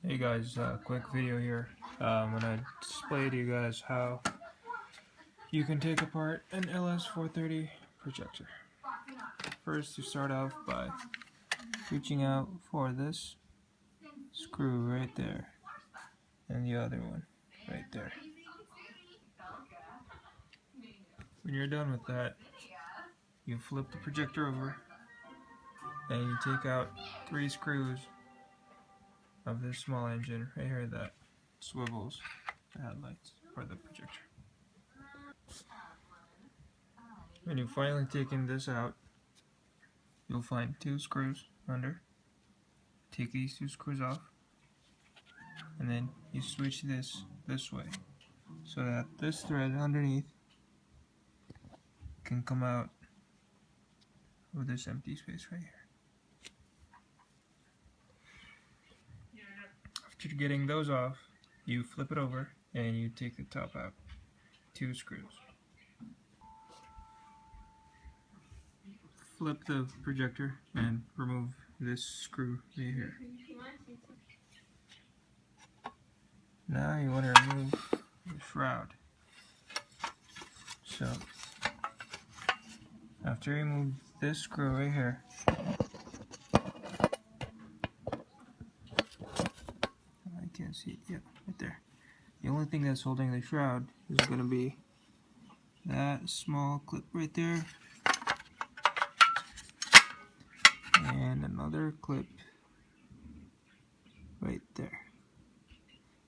Hey guys, quick video here. I'm gonna display to you guys how you can take apart an LS430 projector. First, you start off by reaching out for this screw right there and the other one right there. When you're done with that, you flip the projector over and you take out 3 screws of this small engine right here that swivels the headlights for the projector. When you've finally taken this out, you'll find 2 screws under. Take these 2 screws off, and then you switch this way so that this thread underneath can come out of this empty space right here. After getting those off, you flip it over and you take the top out. 2 screws. Flip the projector and remove this screw right here. Now you want to remove the shroud. So after you remove this screw right here, I can't see it. Yep, right there. The only thing that's holding the shroud is going to be that small clip right there, and another clip right there.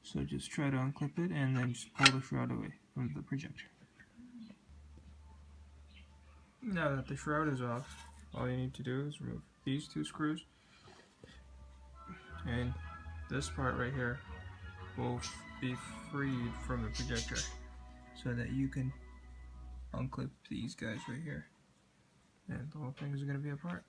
So just try to unclip it and then just pull the shroud away from the projector. Now that the shroud is off, all you need to do is remove these 2 screws, and this part right here will be freed from the projector so that you can unclip these guys right here, and the whole thing is going to be apart.